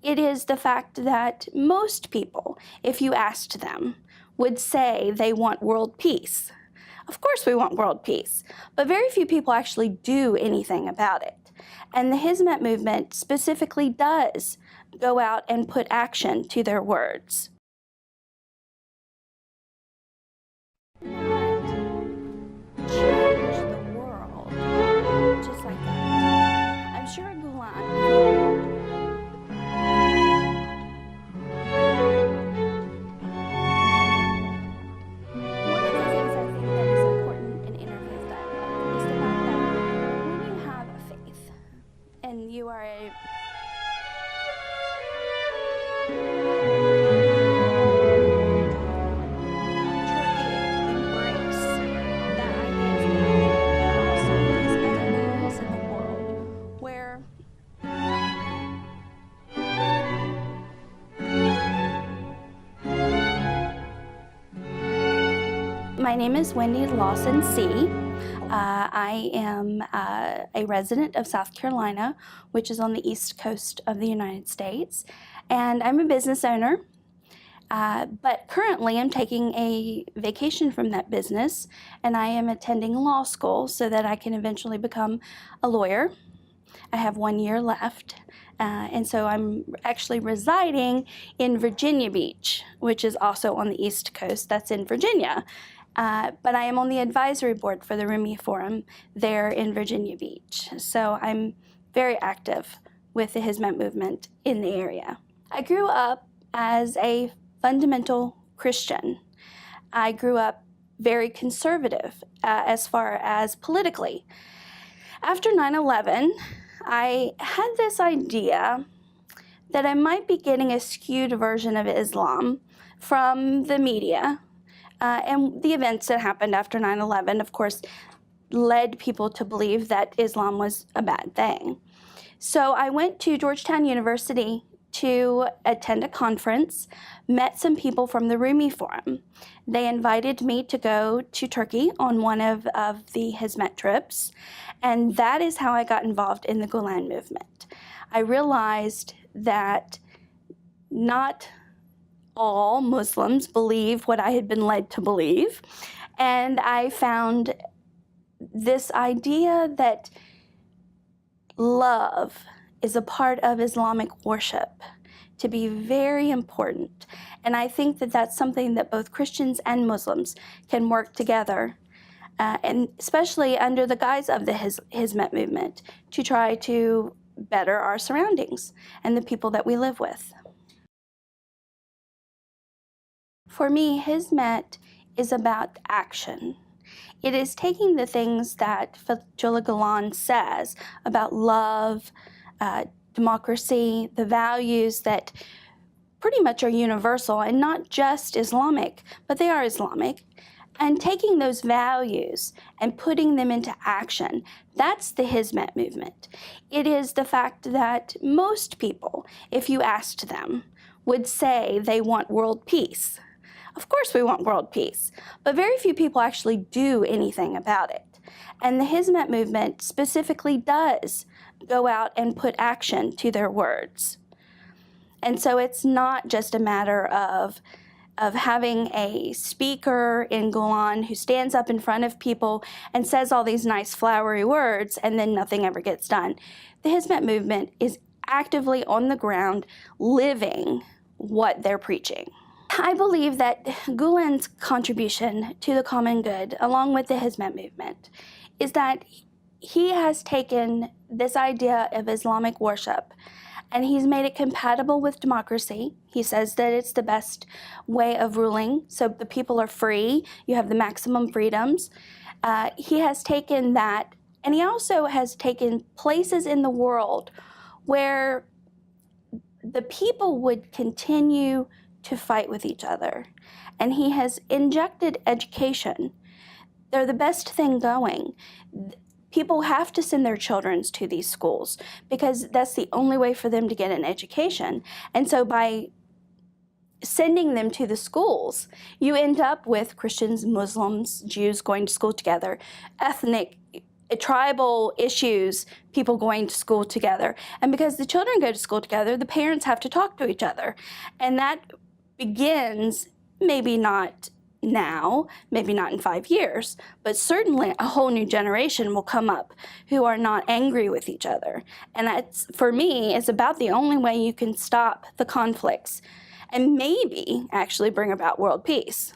It is the fact that most people, if you asked them, would say they want world peace. Of course we want world peace, but very few people actually do anything about it. And the Hizmet movement specifically does go out and put action to their words. Change the world, just like that. I'm sure Gulen. You are a embrace that idea and also these other areas in the world where my name is Wendi L. I am a resident of South Carolina, which is on the East Coast of the United States, and I'm a business owner, but currently I'm taking a vacation from that business, and I am attending law school so that I can eventually become a lawyer. I have 1 year left, and so I'm actually residing in Virginia Beach, which is also on the East Coast. That's in Virginia. But I am on the advisory board for the Rumi Forum there in Virginia Beach. So I'm very active with the Hizmet movement in the area. I grew up as a fundamental Christian. I grew up very conservative as far as politically. After 9/11, I had this idea that I might be getting a skewed version of Islam from the media. And the events that happened after 9/11, of course, led people to believe that Islam was a bad thing. So I went to Georgetown University to attend a conference, met some people from the Rumi Forum. They invited me to go to Turkey on one of the Hizmet trips, and that is how I got involved in the Gulen movement. I realized that not all Muslims believe what I had been led to believe, and I found this idea that love is a part of Islamic worship to be very important, and I think that that's something that both Christians and Muslims can work together, and especially under the guise of the Hizmet movement, to try to better our surroundings and the people that we live with. For me, Hizmet is about action. It is taking the things that Fethullah Gulen says about love, democracy, the values that pretty much are universal and not just Islamic, but they are Islamic, and taking those values and putting them into action. That's the Hizmet movement. It is the fact that most people, if you asked them, would say they want world peace. Of course we want world peace, but very few people actually do anything about it. And the Hizmet movement specifically does go out and put action to their words. And so it's not just a matter of having a speaker in Gulen who stands up in front of people and says all these nice flowery words and then nothing ever gets done. The Hizmet movement is actively on the ground living what they're preaching. I believe that Gulen's contribution to the common good, along with the Hizmet movement, is that he has taken this idea of Islamic worship and he's made it compatible with democracy. He says that it's the best way of ruling, so the people are free, you have the maximum freedoms. He has taken that, and he also has taken places in the world where the people would continue to fight with each other. And he has injected education. They're the best thing going. People have to send their children to these schools because that's the only way for them to get an education. And so by sending them to the schools, you end up with Christians, Muslims, Jews going to school together, ethnic tribal issues, people going to school together. And because the children go to school together, the parents have to talk to each other. And that begins, maybe not now, maybe not in 5 years, but certainly a whole new generation will come up who are not angry with each other. And that's, for me, is about the only way you can stop the conflicts and maybe actually bring about world peace.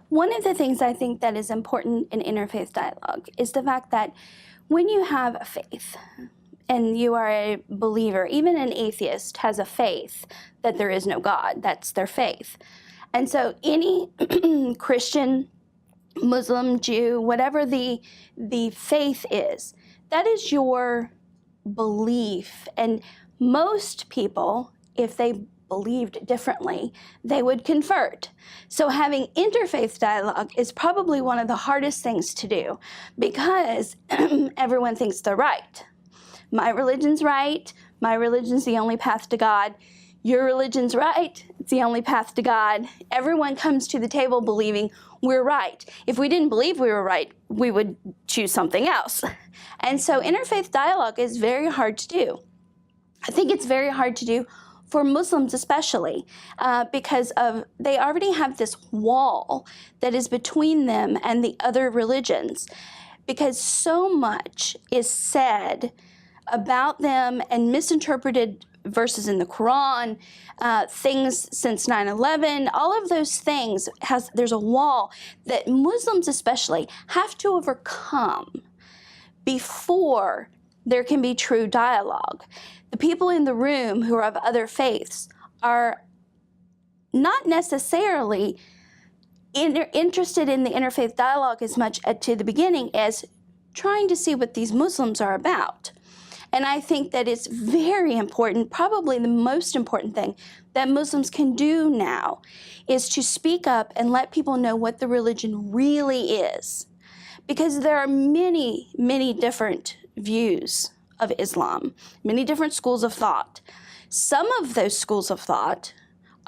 One of the things I think that is important in interfaith dialogue is the fact that when you have a faith and you are a believer, even an atheist has a faith that there is no God. That's their faith. And so any Christian, Muslim, Jew, whatever the faith is, that is your belief. And most people, if they believed differently, they would convert. So having interfaith dialogue is probably one of the hardest things to do because everyone thinks they're right. My religion's right. My religion's the only path to God. Your religion's right. It's the only path to God. Everyone comes to the table believing we're right. If we didn't believe we were right, we would choose something else. And so interfaith dialogue is very hard to do. I think it's very hard to do for Muslims especially, because they already have this wall that is between them and the other religions, because so much is said about them and misinterpreted verses in the Quran, things since 9/11, all of those things, there's a wall that Muslims especially have to overcome before there can be true dialogue. The people in the room who are of other faiths are not necessarily interested in the interfaith dialogue as much to the beginning as trying to see what these Muslims are about. And I think that it's very important, probably the most important thing that Muslims can do now is to speak up and let people know what the religion really is. Because there are many, many different views of Islam, many different schools of thought. Some of those schools of thought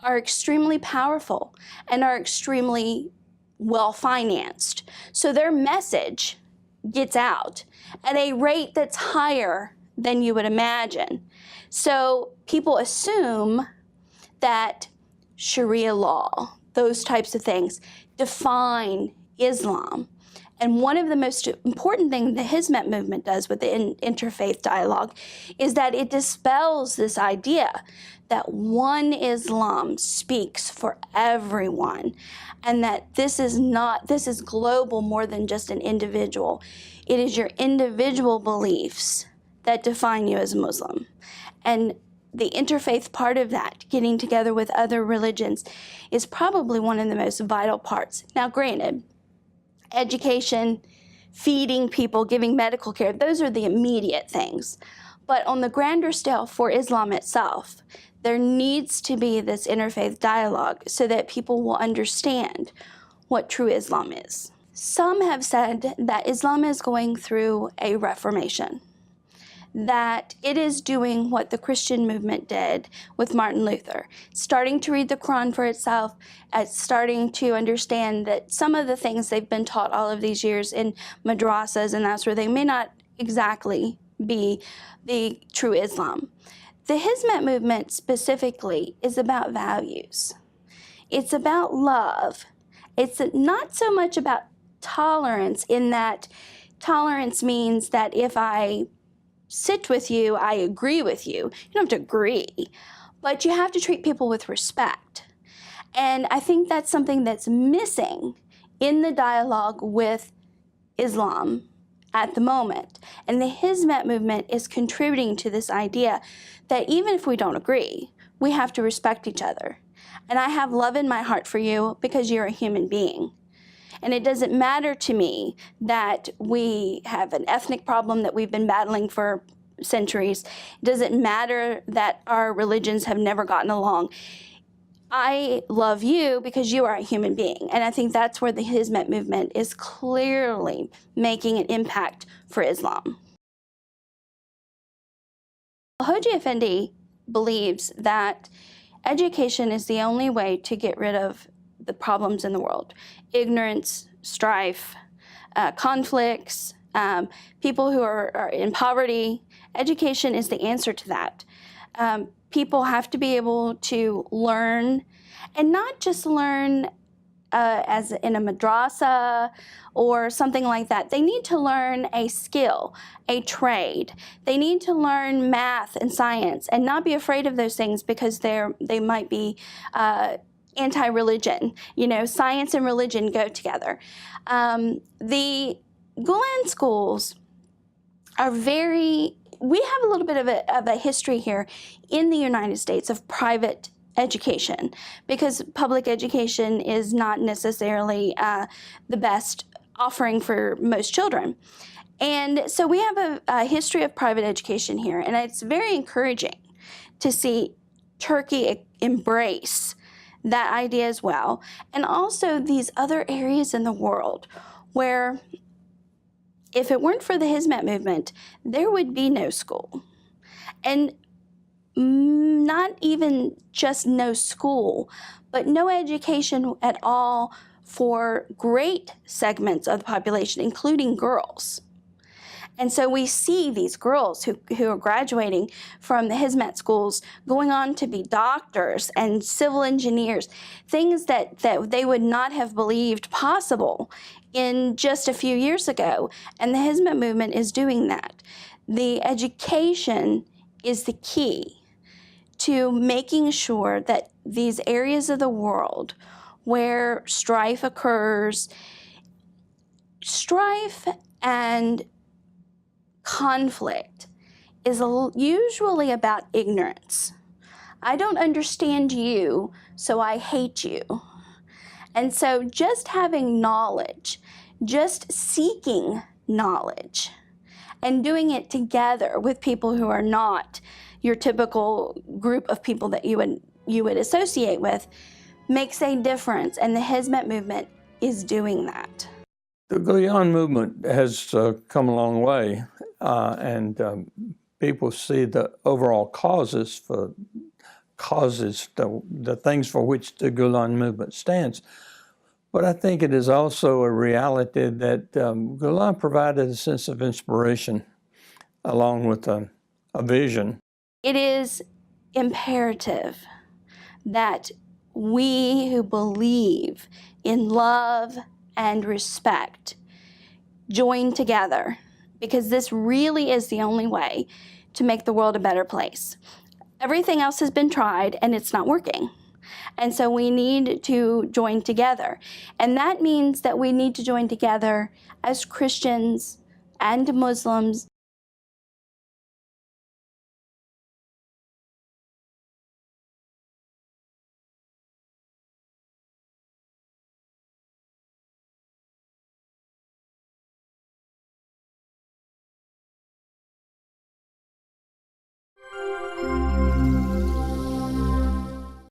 are extremely powerful and are extremely well-financed. So their message gets out at a rate that's higher than you would imagine. So people assume that Sharia law, those types of things, define Islam. And one of the most important things the Hizmet movement does with the interfaith dialogue is that it dispels this idea that one Islam speaks for everyone, and that this is global more than just an individual. It is your individual beliefs that define you as a Muslim. And the interfaith part of that, getting together with other religions, is probably one of the most vital parts. Now, granted, education, feeding people, giving medical care, those are the immediate things. But on the grander scale for Islam itself, there needs to be this interfaith dialogue so that people will understand what true Islam is. Some have said that Islam is going through a reformation, that it is doing what the Christian movement did with Martin Luther, starting to read the Quran for itself, starting to understand that some of the things they've been taught all of these years in madrasas and that's where they may not exactly be the true Islam. The Hizmet movement specifically is about values. It's about love. It's not so much about tolerance, in that tolerance means that if I sit with you, I agree with you. You don't have to agree, but you have to treat people with respect. And I think that's something that's missing in the dialogue with Islam at the moment. And the Hizmet movement is contributing to this idea that even if we don't agree, we have to respect each other. And I have love in my heart for you because you're a human being. And it doesn't matter to me that we have an ethnic problem that we've been battling for centuries. It doesn't matter that our religions have never gotten along. I love you because you are a human being. And I think that's where the Hizmet movement is clearly making an impact for Islam. Hoji Effendi believes that education is the only way to get rid of the problems in the world. Ignorance, strife, conflicts, people who are in poverty. Education is the answer to that. People have to be able to learn, and not just learn as in a madrasa or something like that. They need to learn a skill, a trade. They need to learn math and science and not be afraid of those things because they might be anti-religion. You know, science and religion go together. The Gulen schools are we have a little bit of a history here in the United States of private education, because public education is not necessarily the best offering for most children. And so we have a history of private education here, and it's very encouraging to see Turkey embrace that idea as well, and also these other areas in the world where if it weren't for the Hizmet movement, there would be no school. And not even just no school, but no education at all for great segments of the population, including girls. And so we see these girls who are graduating from the Hizmet schools going on to be doctors and civil engineers, things that they would not have believed possible in just a few years ago. And the Hizmet movement is doing that. The education is the key to making sure that these areas of the world where strife occurs, strife and conflict is usually about ignorance. I don't understand you, so I hate you. And so just having knowledge, just seeking knowledge, and doing it together with people who are not your typical group of people that you would associate with makes a difference, and the Hizmet movement is doing that. The Gulen movement has come a long way, and people see the overall causes, the things for which the Gulen movement stands. But I think it is also a reality that Gulen provided a sense of inspiration along with a vision. It is imperative that we who believe in love and respect join together, because this really is the only way to make the world a better place. Everything else has been tried and it's not working. And so we need to join together. And that means that we need to join together as Christians and Muslims